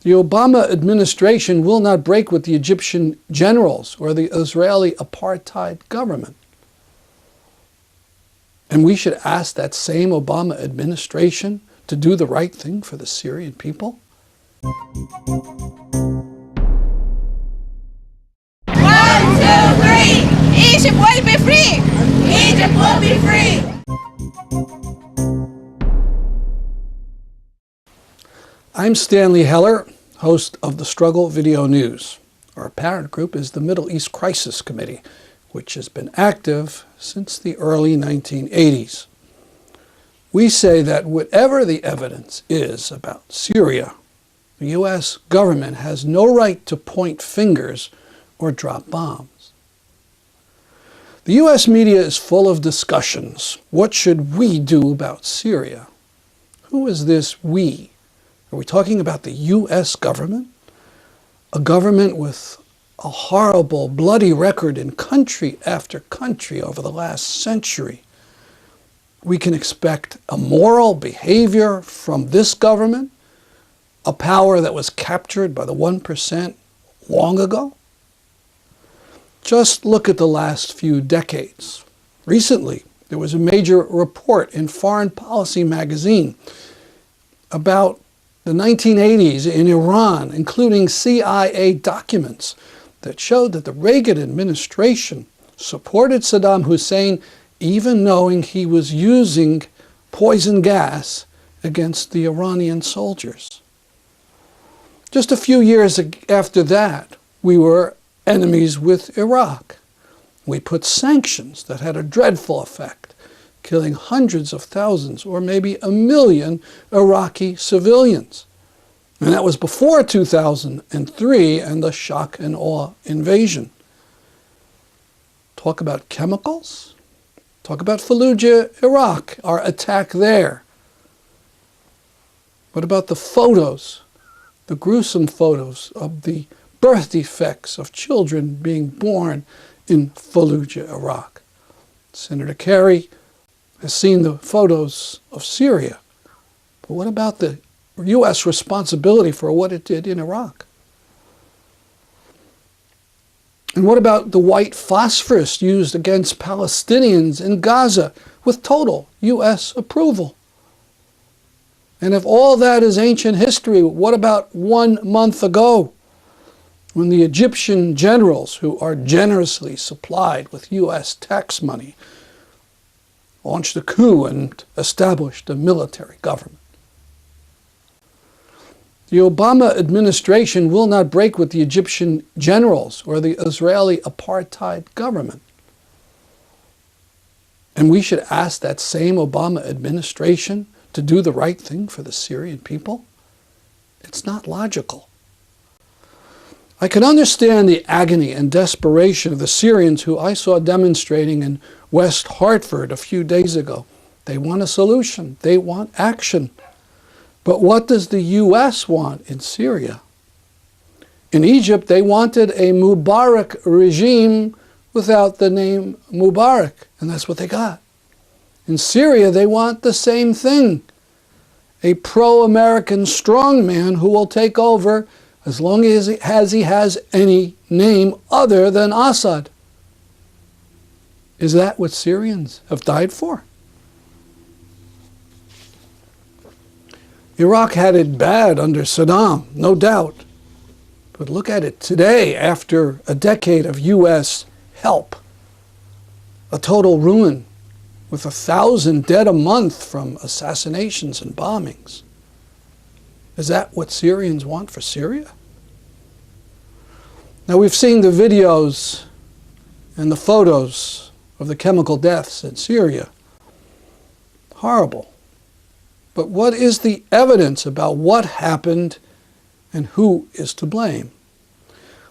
The Obama administration will not break with the Egyptian generals or the Israeli apartheid government. And we should ask that same Obama administration to do the right thing for the Syrian people? 1, 2, 3! Egypt will be free! Egypt will be free! I'm Stanley Heller, host of the Struggle Video News. Our parent group is the Middle East Crisis Committee, which has been active since the early 1980s. We say that whatever the evidence is about Syria, the U.S. government has no right to point fingers or drop bombs. The U.S. media is full of discussions. What should we do about Syria? Who is this we? Are we talking about the U.S. government? A government with a horrible, bloody record in country after country over the last century. We can expect immoral behavior from this government, a power that was captured by the 1% long ago. Just look at the last few decades. Recently, there was a major report in Foreign Policy magazine about the 1980s in Iran, including CIA documents that showed that the Reagan administration supported Saddam Hussein even knowing he was using poison gas against the Iranian soldiers. Just a few years after that, we were enemies with Iraq. We put sanctions that had a dreadful effect, killing hundreds of thousands or maybe 1 million Iraqi civilians. And that was before 2003 and the shock and awe invasion. Talk about chemicals. Talk about Fallujah, Iraq, our attack there. What about the photos, the gruesome photos of the birth defects of children being born in Fallujah, Iraq? Senator Kerry has seen the photos of Syria. But what about the U.S. responsibility for what it did in Iraq? And what about the white phosphorus used against Palestinians in Gaza with total U.S. approval? And if all that is ancient history, what about 1 month ago when the Egyptian generals, who are generously supplied with U.S. tax money, launched a coup and established a military government? The Obama administration will not break with the Egyptian generals or the Israeli apartheid government. And we should ask that same Obama administration to do the right thing for the Syrian people? It's not logical. I can understand the agony and desperation of the Syrians who I saw demonstrating in West Hartford a few days ago. They want a solution. They want action. But what does the U.S. want in Syria? In Egypt, they wanted a Mubarak regime without the name Mubarak, and that's what they got. In Syria, they want the same thing. A pro-American strongman who will take over as long as he has any name other than Assad. Is that what Syrians have died for? Iraq had it bad under Saddam, no doubt. But look at it today, after a decade of U.S. help. A total ruin, with 1,000 dead a month from assassinations and bombings. Is that what Syrians want for Syria? Now, we've seen the videos and the photos of the chemical deaths in Syria. Horrible. But what is the evidence about what happened and who is to blame?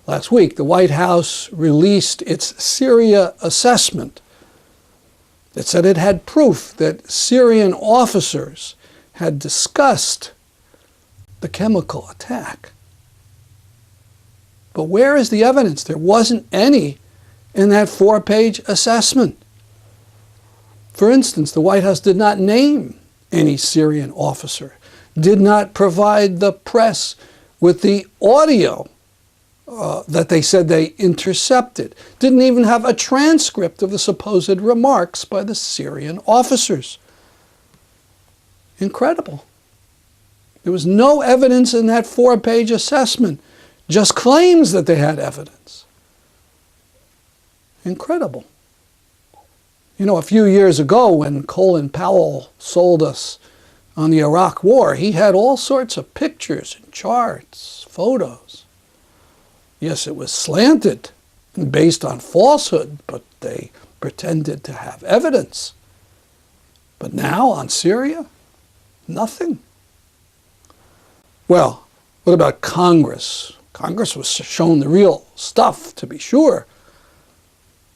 Last week, the White House released its Syria assessment. It said it had proof that Syrian officers had discussed the chemical attack. But where is the evidence? There wasn't any in that 4-page assessment. For instance, the White House did not name any Syrian officer, did not provide the press with the audio that they said they intercepted. Didn't even have a transcript of the supposed remarks by the Syrian officers. Incredible. There was no evidence in that 4-page assessment, just claims that they had evidence. Incredible. You know, a few years ago when Colin Powell sold us on the Iraq War, he had all sorts of pictures and charts, photos. Yes, it was slanted and based on falsehood, but they pretended to have evidence. But now on Syria, nothing. Well, what about Congress? Congress was shown the real stuff, to be sure.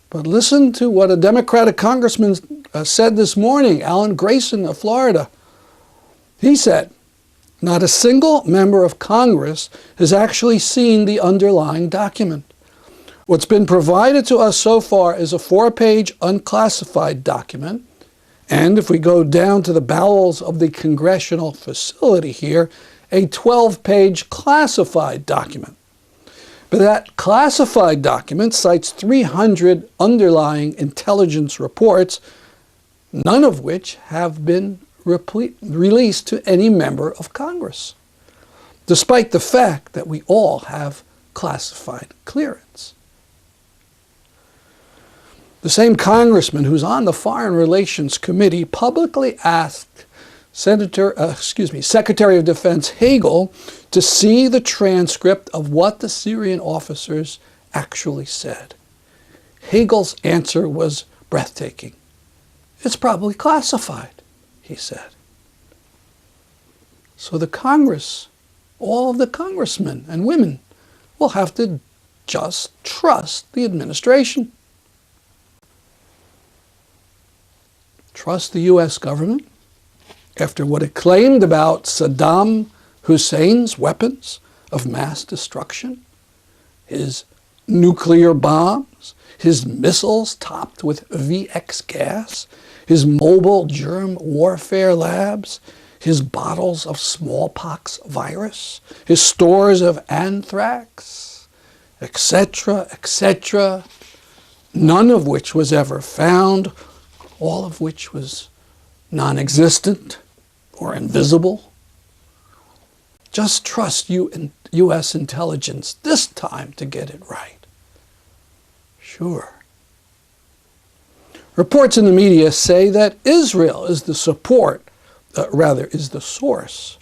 But listen to what a Democratic congressman said this morning, Alan Grayson of Florida. He said, not a single member of Congress has actually seen the underlying document. What's been provided to us so far is a 4-page unclassified document. And if we go down to the bowels of the congressional facility here, a 12-page classified document. But that classified document cites 300 underlying intelligence reports, none of which have been released to any member of Congress, despite the fact that we all have classified clearance. The same congressman who's on the Foreign Relations Committee publicly asked Secretary of Defense Hagel to see the transcript of what the Syrian officers actually said. Hagel's answer was breathtaking. It's probably classified, he said. So the Congress, all of the congressmen and women, will have to just trust the administration. Trust the U.S. government after what it claimed about Saddam Hussein's weapons of mass destruction, his nuclear bombs, his missiles topped with VX gas, his mobile germ warfare labs, his bottles of smallpox virus, his stores of anthrax, etc., etc., none of which was ever found, all of which was non-existent or invisible. Just trust U.S. intelligence this time to get it right. Sure. Reports in the media say that Israel is the source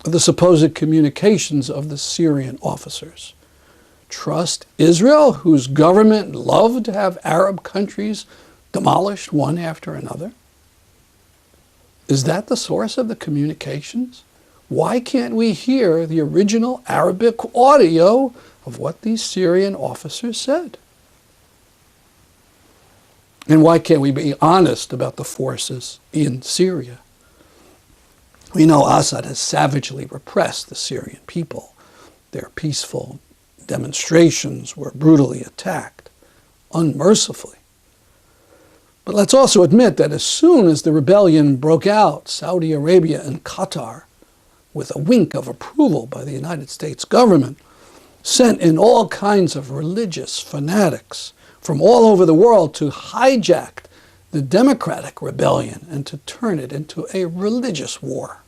of the supposed communications of the Syrian officers. Trust Israel, whose government loved to have Arab countries demolished one after another? Is that the source of the communications? Why can't we hear the original Arabic audio of what these Syrian officers said? And why can't we be honest about the forces in Syria? We know Assad has savagely repressed the Syrian people. Their peaceful demonstrations were brutally attacked, unmercifully. But let's also admit that as soon as the rebellion broke out, Saudi Arabia and Qatar, with a wink of approval by the United States government, sent in all kinds of religious fanatics from all over the world to hijack the democratic rebellion and to turn it into a religious war.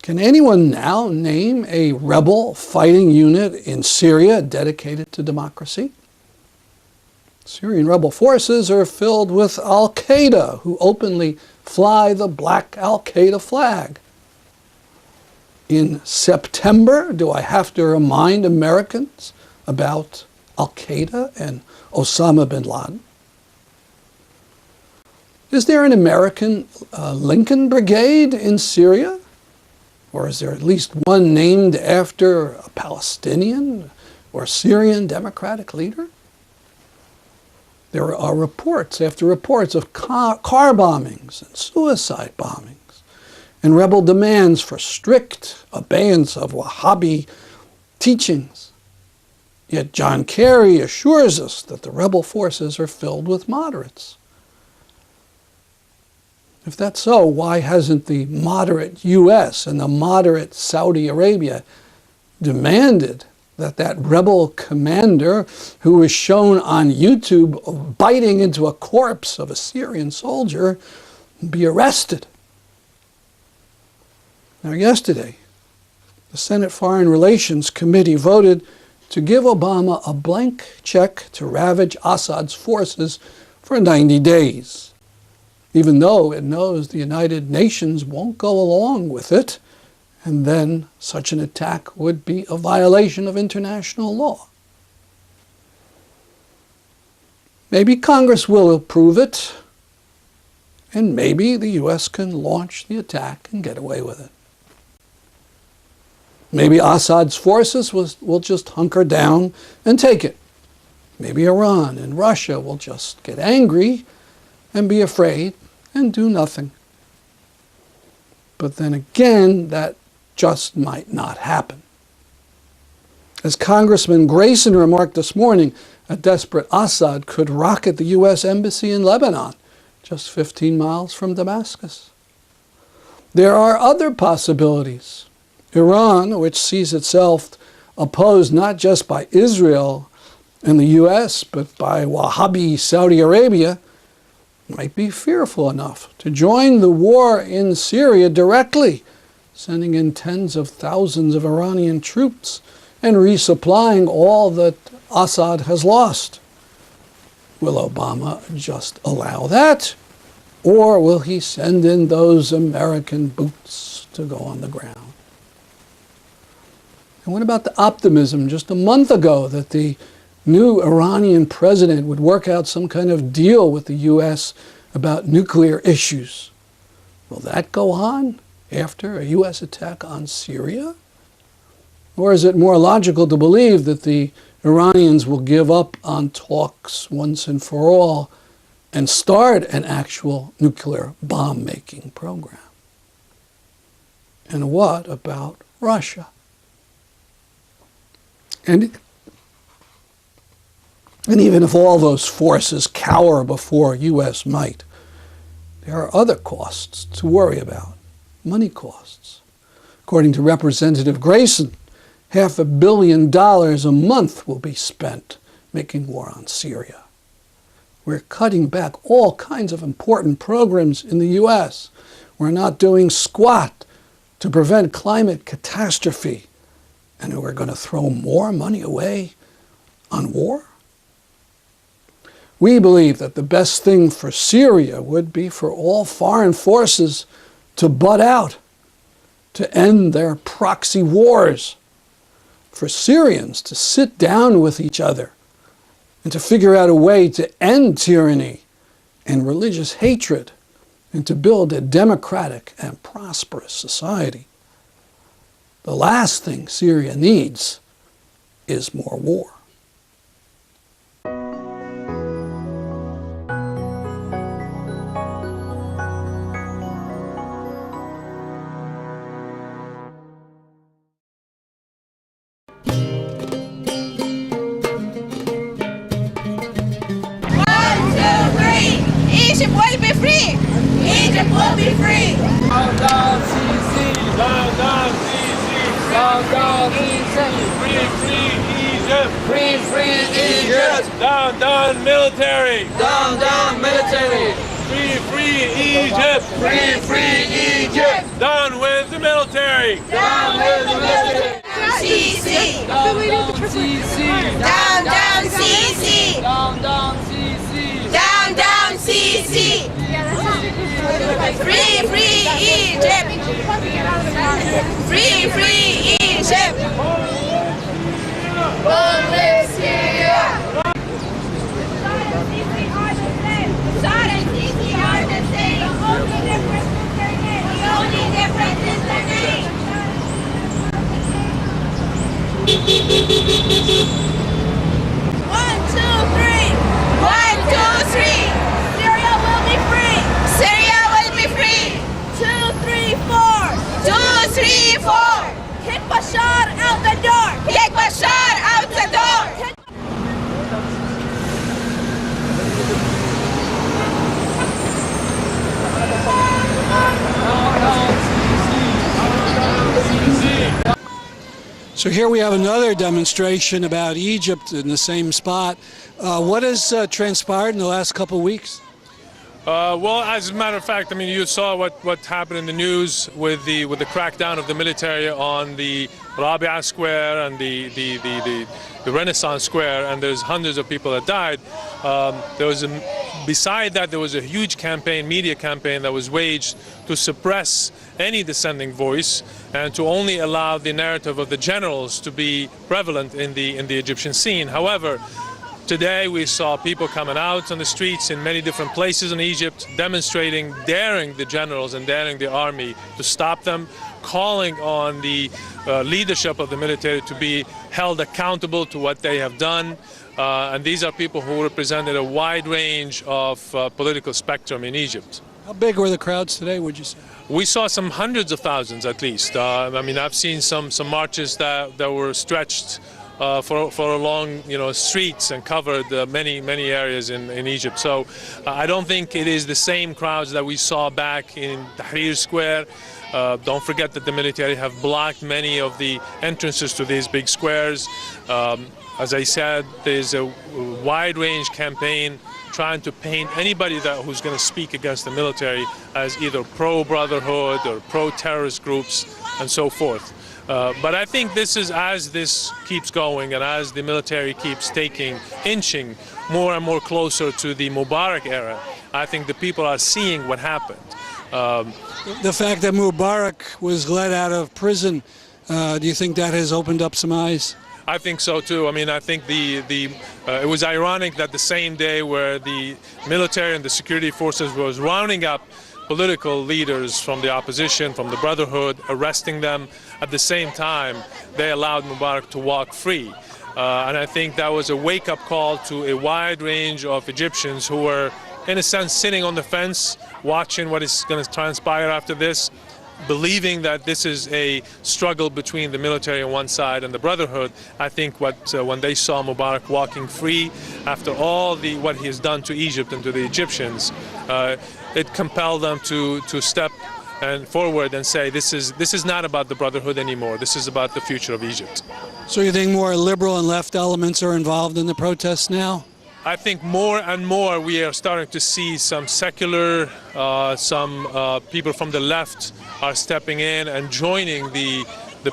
Can anyone now name a rebel fighting unit in Syria dedicated to democracy? Syrian rebel forces are filled with Al-Qaeda, who openly fly the black Al-Qaeda flag. In September, do I have to remind Americans about Al-Qaeda and Osama bin Laden? Is there an American Lincoln Brigade in Syria? Or is there at least one named after a Palestinian or Syrian democratic leader? There are reports after reports of car bombings and suicide bombings and rebel demands for strict abeyance of Wahhabi teachings. Yet John Kerry assures us that the rebel forces are filled with moderates. If that's so, why hasn't the moderate U.S. and the moderate Saudi Arabia demanded that that rebel commander who was shown on YouTube biting into a corpse of a Syrian soldier be arrested? Now, yesterday, the Senate Foreign Relations Committee voted to give Obama a blank check to ravage Assad's forces for 90 days, even though it knows the United Nations won't go along with it, and then such an attack would be a violation of international law. Maybe Congress will approve it, and maybe the U.S. can launch the attack and get away with it. Maybe Assad's forces will just hunker down and take it. Maybe Iran and Russia will just get angry and be afraid and do nothing. But then again, that just might not happen. As Congressman Grayson remarked this morning, a desperate Assad could rocket the U.S. Embassy in Lebanon, just 15 miles from Damascus. There are other possibilities. Iran, which sees itself opposed not just by Israel and the U.S., but by Wahhabi Saudi Arabia, might be fearful enough to join the war in Syria directly, sending in tens of thousands of Iranian troops and resupplying all that Assad has lost. Will Obama just allow that? Or will he send in those American boots to go on the ground? And what about the optimism just a month ago that the new Iranian president would work out some kind of deal with the U.S. about nuclear issues? Will that go on after a U.S. attack on Syria? Or is it more logical to believe that the Iranians will give up on talks once and for all and start an actual nuclear bomb-making program? And what about Russia? And even if all those forces cower before U.S. might, there are other costs to worry about, money costs. According to Representative Grayson, $500 million a month will be spent making war on Syria. We're cutting back all kinds of important programs in the U.S. We're not doing squat to prevent climate catastrophe. And we're going to throw more money away on war? We believe that the best thing for Syria would be for all foreign forces to butt out, to end their proxy wars, for Syrians to sit down with each other and to figure out a way to end tyranny and religious hatred and to build a democratic and prosperous society. The last thing Syria needs is more war. Egypt will be free! Egypt will be free! Down, down, Sisi! Down, down, Sisi! Down, down, Sisi! Free, free Egypt! Free, free Egypt! Down, down, military! Down, down, military! Free, free Egypt! Free, free Egypt! Down with the military! Down with the military! Sisi! Down, down, Sisi! Down, down, Sisi! Down, down, Sisi! Down, down, Sisi! Free, free Egypt! Free, free Egypt! Bombing Syria! Assad and Sisi are the same. The only difference is their name. The only difference is their name. 1, 2, 3. 1, 2, 3. Syria will be free. Syria will be free. 2, 3, 4. 2, 3, 4. Kick Bashar out the door. Kick Bashar out the door. So here we have another demonstration about Egypt in the same spot. What has transpired in the last couple of weeks? Well, as a matter of fact, I mean, you saw what happened in the news with the crackdown of the military on the Rabia Square and the Renaissance Square, and there's hundreds of people that died. Beside that, there was a huge campaign, media campaign, that was waged to suppress any dissenting voice and to only allow the narrative of the generals to be prevalent in the Egyptian scene. However, today we saw people coming out on the streets in many different places in Egypt, demonstrating, daring the generals and daring the army to stop them, calling on the leadership of the military to be held accountable to what they have done. And these are people who represented a wide range of political spectrum in Egypt. How big were the crowds today, would you say? We saw some hundreds of thousands at least. I mean, I've seen some marches that were stretched for along, streets and covered many areas in Egypt. So I don't think it is the same crowds that we saw back in Tahrir Square. Don't forget that the military have blocked many of the entrances to these big squares. As I said, there's a wide range campaign trying to paint anybody who's going to speak against the military as either pro-brotherhood or pro-terrorist groups and so forth. But I think as this keeps going and as the military keeps inching more and more closer to the Mubarak era, I think the people are seeing what happened. The fact that Mubarak was let out of prison, do you think that has opened up some eyes? I think so too. I mean, I think it was ironic that the same day where the military and the security forces was rounding up political leaders from the opposition, from the Brotherhood, arresting them, at the same time they allowed Mubarak to walk free. And I think that was a wake-up call to a wide range of Egyptians who were, in a sense, sitting on the fence, watching what is going to transpire after this, believing that this is a struggle between the military on one side and the Brotherhood. I think when they saw Mubarak walking free after all what he has done to Egypt and to the Egyptians, it compelled them to step forward and say, this is not about the Brotherhood anymore. This is about the future of Egypt. So you think more liberal and left elements are involved in the protests now? I think more and more we are starting to see some secular, some people from the left are stepping in and joining the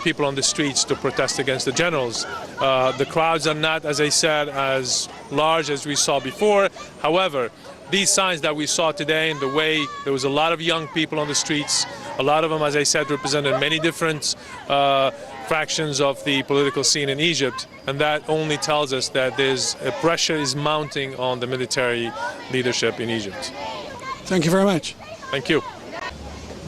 people on the streets to protest against the generals. The crowds are not, as I said, as large as we saw before. However, these signs that we saw today, in the way there was a lot of young people on the streets, a lot of them, as I said, represented many different fractions of the political scene in Egypt, and that only tells us that a pressure is mounting on the military leadership in Egypt. Thank you very much. Thank you.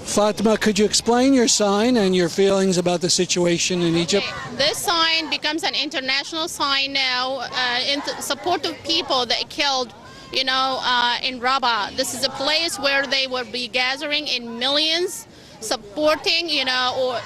Fatima, could you explain your sign and your feelings about the situation in Egypt? This sign becomes an international sign now in support of people that killed, in Rabaa. This is a place where they will be gathering in millions, supporting, or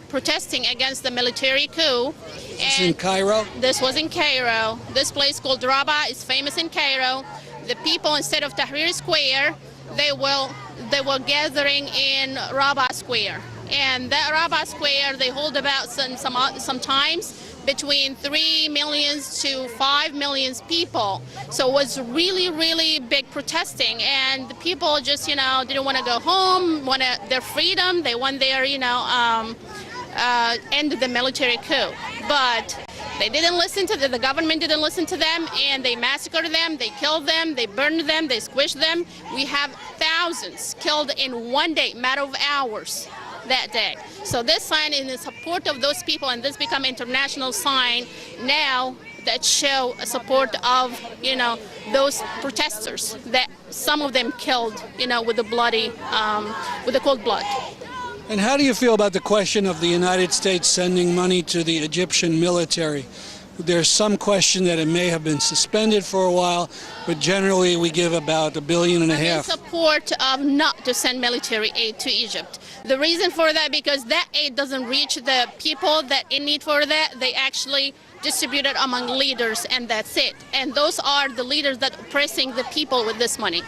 protesting against the military coup. This is in Cairo? This was in Cairo. This place called Rabaa is famous in Cairo. The people, instead of Tahrir Square, they were gathering in Rabaa Square. And that Rabaa Square, they hold about sometimes between 3 million to 5 million people. So it was really, really big protesting, and the people just, didn't want to go home, wanted their freedom. They want their, end the military coup. But they didn't listen to the government didn't listen to them, and they massacred them, they killed them, they burned them, they squished them. We have thousands killed in one day, matter of hours that day. So this sign is in support of those people, and this become international sign now that show support of, those protesters that some of them killed, with the cold blood. And how do you feel about the question of the United States sending money to the Egyptian military? There's some question that it may have been suspended for a while, but generally we give about $1.5 billion. I'm in support of not to send military aid to Egypt. The reason for that, because that aid doesn't reach the people that in need for that. They actually distribute it among leaders, and that's it. And those are the leaders that are oppressing the people with this money.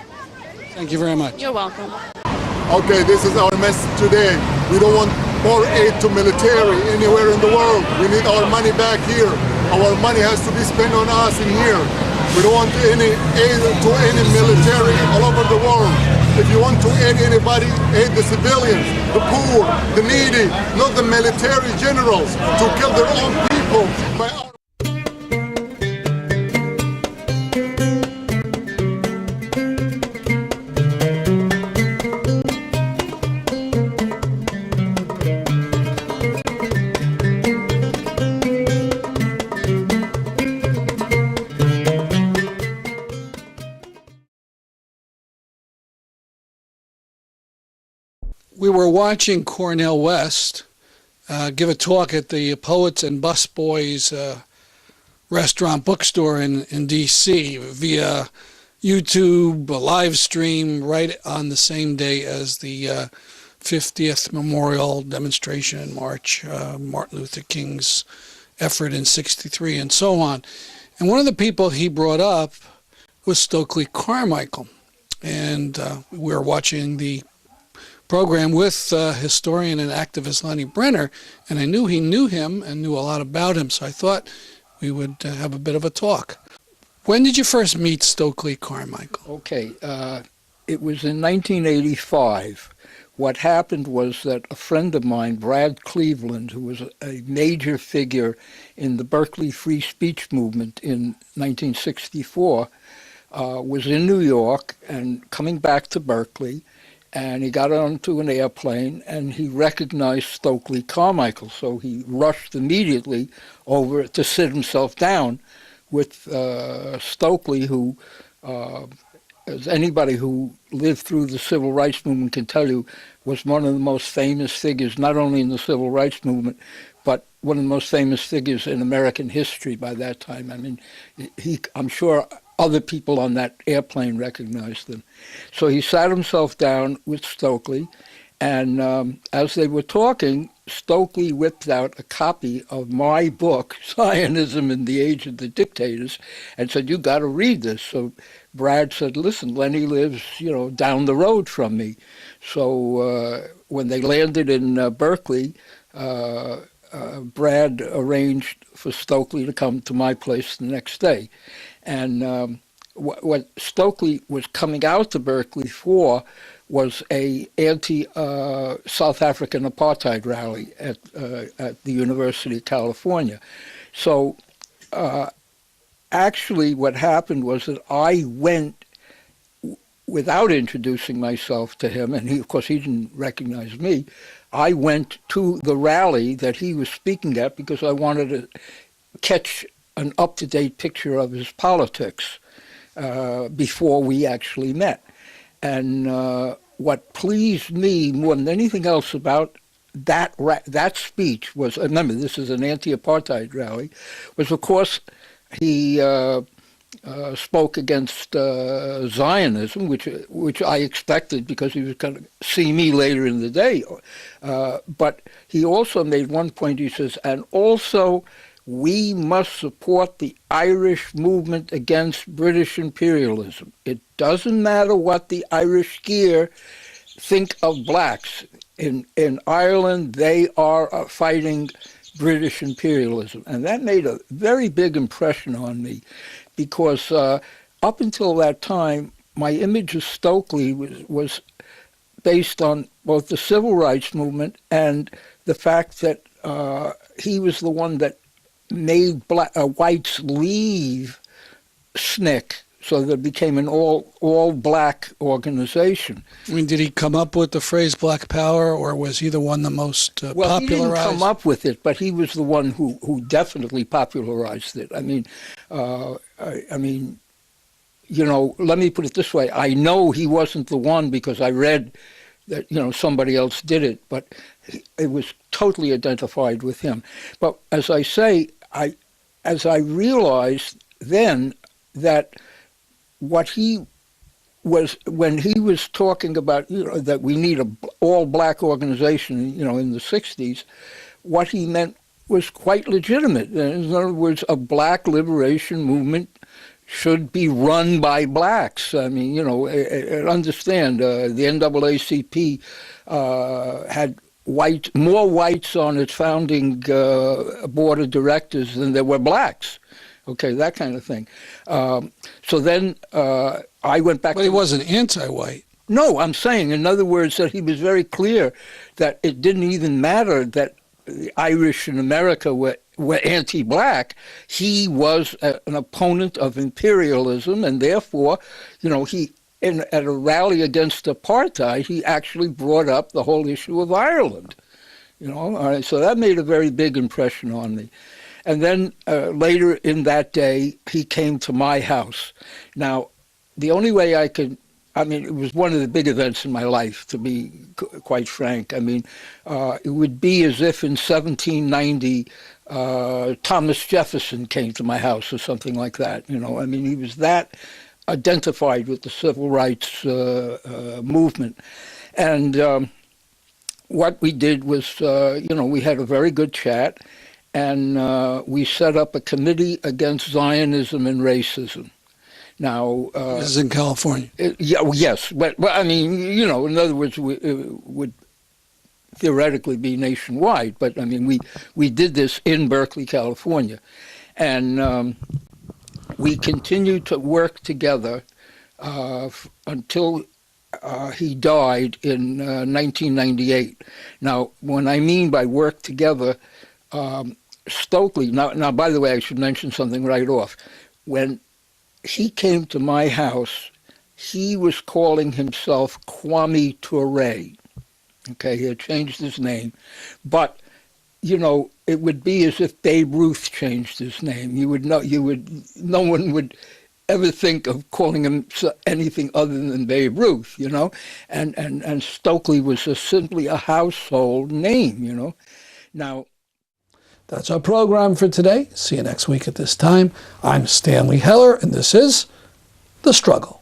Thank you very much. You're welcome. Okay, this is our message today. We don't want more aid to military anywhere in the world. We need our money back here. Our money has to be spent on us in here. We don't want any aid to any military all over the world. If you want to aid anybody, aid the civilians, the poor, the needy, not the military generals to kill their own people. We were watching Cornel West give a talk at the Poets and Busboys restaurant bookstore in D.C. via YouTube, a live stream right on the same day as the 50th memorial demonstration and march, Martin Luther King's effort in '63 and so on. And one of the people he brought up was Stokely Carmichael. And we were watching the program with historian and activist Lenni Brenner, and I knew he knew him and knew a lot about him, so I thought we would have a bit of a talk. When did you first meet Stokely Carmichael? Okay, it was in 1985. What happened was that a friend of mine, Brad Cleveland, who was a major figure in the Berkeley free speech movement in 1964, was in New York and coming back to Berkeley, and he got onto an airplane and he recognized Stokely Carmichael. So he rushed immediately over to sit himself down with Stokely, who, as anybody who lived through the civil rights movement can tell you, was one of the most famous figures, not only in the civil rights movement, but one of the most famous figures in American history by that time. I mean, I'm sure other people on that airplane recognized him. So he sat himself down with Stokely, and as they were talking, Stokely whipped out a copy of my book, Zionism in the Age of the Dictators, and said, "You got to read this." So Brad said, "Listen, Lenny lives, down the road from me." So when they landed in Berkeley, Brad arranged for Stokely to come to my place the next day. And what Stokely was coming out to Berkeley for was a anti-South African apartheid rally at the University of California. So actually what happened was that I went without introducing myself to him, and of course he didn't recognize me. I went to the rally that he was speaking at because I wanted to catch an up-to-date picture of his politics before we actually met. And what pleased me more than anything else about that speech was, remember, this is an anti-apartheid rally, was, of course, he spoke against Zionism, which I expected because he was going to see me later in the day. But he also made one point, he says, and also we must support the Irish movement against British imperialism. It doesn't matter what the Irish here think of blacks. In Ireland, they are fighting British imperialism. And that made a very big impression on me because up until that time, my image of Stokely was based on both the civil rights movement and the fact that he was the one that made whites leave SNCC, so that it became an all-black organization. I mean, did he come up with the phrase Black Power, or was he the one that most Well, popularized? he didn't come up with it, but he was the one who definitely popularized it. I mean, let me put it this way. I know he wasn't the one because I read that, somebody else did it, but it was totally identified with him. But as I say, as I realized then that what he was, when he was talking about, that we need a all-black organization, in the 60s, what he meant was quite legitimate. In other words, a black liberation movement should be run by blacks. I mean, understand, the NAACP more whites on its founding board of directors than there were blacks. Okay, that kind of thing. So then I went back. But he wasn't anti-white. No, I'm saying, in other words, that he was very clear that it didn't even matter that the Irish in America were anti-black. He was an opponent of imperialism, and therefore, he, at a rally against apartheid, he actually brought up the whole issue of Ireland. All right, so that made a very big impression on me. And then later in that day, he came to my house. Now, the only way it was one of the big events in my life, to be quite frank. It would be as if in 1790, Thomas Jefferson came to my house or something like that. He was that identified with the civil rights movement. And what we did was, we had a very good chat, and we set up a committee against Zionism and racism. Now, this is in California. Yes, but in other words, it would theoretically be nationwide. But we did this in Berkeley, California, and we continued to work together until he died in 1998. Now, when I mean by work together, Stokely. Now, by the way, I should mention something right off. When he came to my house, he was calling himself Kwame Ture. Okay, he had changed his name. But, it would be as if Babe Ruth changed his name. No one would ever think of calling him anything other than Babe Ruth, And Stokely was simply a household name, Now, that's our program for today. See you next week at this time. I'm Stanley Heller, and this is The Struggle.